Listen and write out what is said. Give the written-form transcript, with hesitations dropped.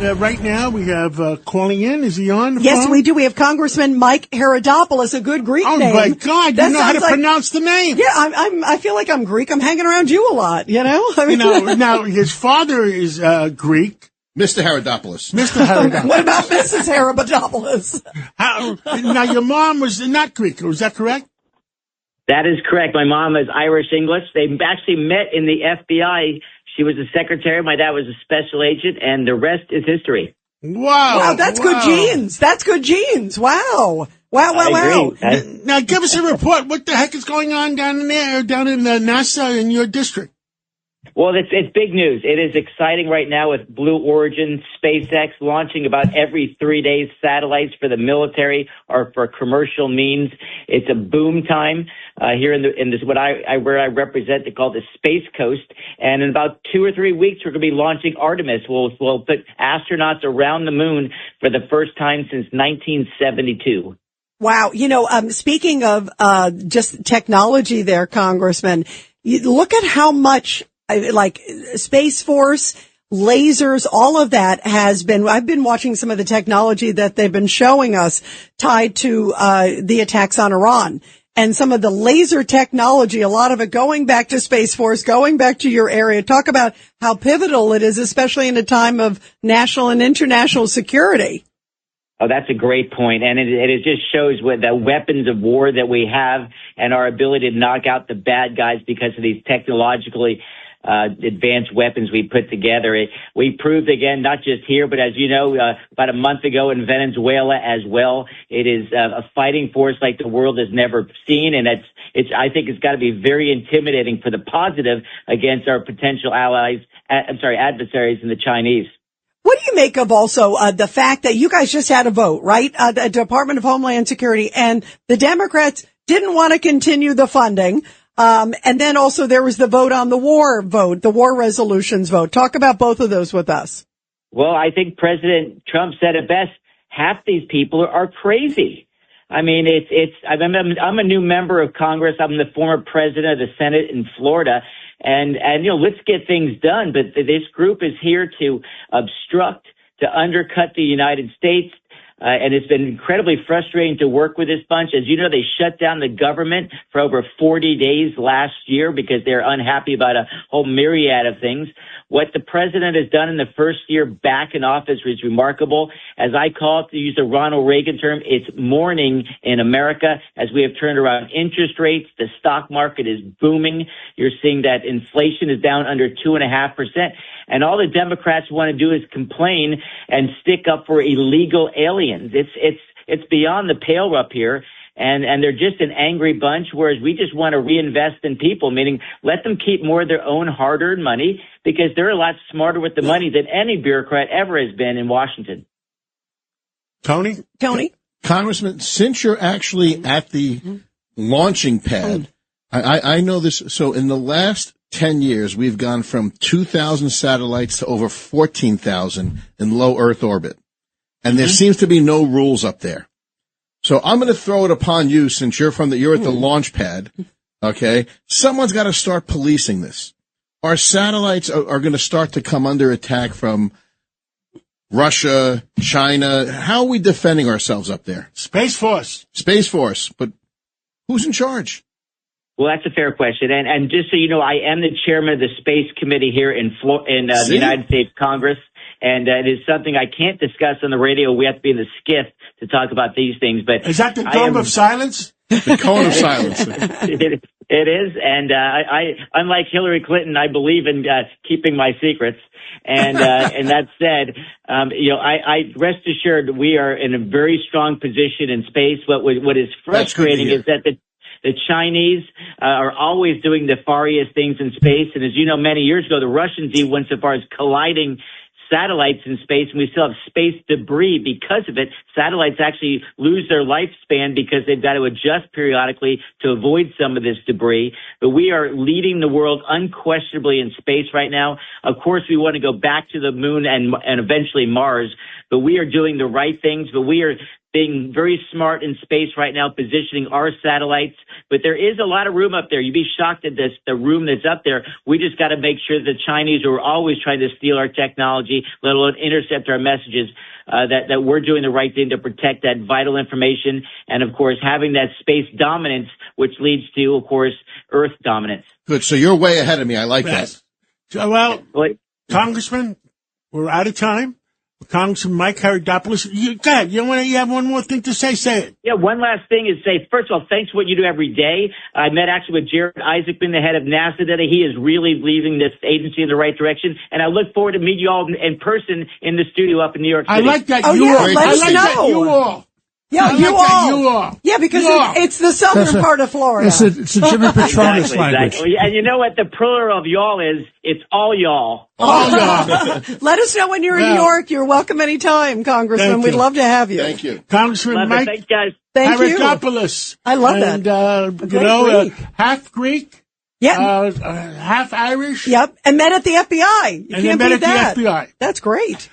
right now we have calling in. Is he on the Yes, phone? we do. We have Congressman Mike Haridopolos, a good Greek name. Oh, my God. You know how to pronounce the name. Yeah, I feel like I'm Greek. I'm hanging around you a lot, you know? I mean, now, his father is Greek. Mr. Haridopolos. Mr. Haridopolos. What about Mrs. Haridopolos? Now, your mom was not Greek. Was that correct? That is correct. My mom is Irish English. They actually met in the FBI. She was a secretary. My dad was a special agent, and the rest is history. Wow, that's good genes. That's good genes. Wow. Wow. Now, give us a report. What the heck is going on down in there, down in NASA in your district? Well, it's big news. It is exciting right now with Blue Origin, SpaceX launching about every 3 days satellites for the military or for commercial means. It's a boom time here in this where I represent. They call the Space Coast, and in about 2 or 3 weeks we're going to be launching Artemis. We'll put astronauts around the moon for the first time since 1972. Wow. Speaking of just technology, there, Congressman, look at how much. Like Space Force, lasers, all of that I've been watching some of the technology that they've been showing us tied to the attacks on Iran. And some of the laser technology, a lot of it going back to Space Force, going back to your area. Talk about how pivotal it is, especially in a time of national and international security. Oh, that's a great point. And it just shows what the weapons of war that we have and our ability to knock out the bad guys because of these technologically advanced weapons we put together. We proved again, not just here, but as you know, about a month ago in Venezuela as well. It is a fighting force like the world has never seen, and I think it's got to be very intimidating for the positive against our potential adversaries in the Chinese. What do you make of also the fact that you guys just had a vote, right? The Department of Homeland Security, and the Democrats didn't want to continue the funding. And then also there was the vote on the war resolutions vote. Talk about both of those with us. Well, I think President Trump said it best. Half these people are crazy. I mean, I'm a new member of Congress. I'm the former president of the Senate in Florida. And let's get things done. But this group is here to obstruct, to undercut the United States. And it's been incredibly frustrating to work with this bunch. As you know, they shut down the government for over 40 days last year because they're unhappy about a whole myriad of things. What the president has done in the first year back in office is remarkable. As I call it, to use a Ronald Reagan term, it's morning in America as we have turned around interest rates. The stock market is booming. You're seeing that inflation is down under 2.5%. And all the Democrats want to do is complain and stick up for illegal aliens. It's beyond the pale up here. And they're just an angry bunch, whereas we just want to reinvest in people, meaning let them keep more of their own hard-earned money because they're a lot smarter with the money than any bureaucrat ever has been in Washington. Tony? Congressman, since you're actually at the launching pad, I know this. So in the last 10 years, we've gone from 2,000 satellites to over 14,000 in low Earth orbit. And there seems to be no rules up there. So I'm going to throw it upon you since you're at the launch pad. Okay. Someone's got to start policing this. Our satellites are going to start to come under attack from Russia, China. How are we defending ourselves up there? Space Force. But who's in charge? Well, that's a fair question. And just so you know, I am the chairman of the Space Committee here in the United States Congress. And it is something I can't discuss on the radio. We have to be in the skiff to talk about these things. But is that the dome of silence? The cone of silence. It is. And I, unlike Hillary Clinton, I believe in keeping my secrets. And that said, I rest assured we are in a very strong position in space. What is frustrating is that the Chinese are always doing nefarious things in space. And as you know, many years ago, the Russians even went so far as colliding satellites in space, and we still have space debris because of it. Satellites actually lose their lifespan because they've got to adjust periodically to avoid some of this debris. But we are leading the world unquestionably in space right now. Of course, we want to go back to the moon and eventually Mars, but we are doing the right things. But we are being very smart in space right now, positioning our satellites. But there is a lot of room up there. You'd be shocked at the room that's up there. We just got to make sure the Chinese, who are always trying to steal our technology, let alone intercept our messages, that we're doing the right thing to protect that vital information. And, of course, having that space dominance, which leads to, of course, Earth dominance. Good. So you're way ahead of me. I like that. So, well, Congressman, we're out of time. Congressman Mike Haridopolos, you have one more thing to say? Say it. Yeah, one last thing is say, first of all, thanks for what you do every day. I met actually with Jared Isaacman, the head of NASA today. He is really leading this agency in the right direction. And I look forward to meeting you all in person in the studio up in New York City. I like that. Oh, you yeah, all. let I us like know. that. You all. Yeah, I like that. You all. Yeah, because it's the southern part of Florida. It's a Jimmy Petronis language. Exactly. And you know what the plural of y'all is? It's all y'all. All y'all. Let us know when you're in New York. You're welcome anytime, Congressman. Thank We'd you. love to have you. Thank you. Congressman Love Mike it. Thanks, guys. Thank you. Haridopolos. I love and, that. half Greek, Yeah. half Irish. Yep. And met at the FBI. You And can't then met beat at that. the FBI. That's great.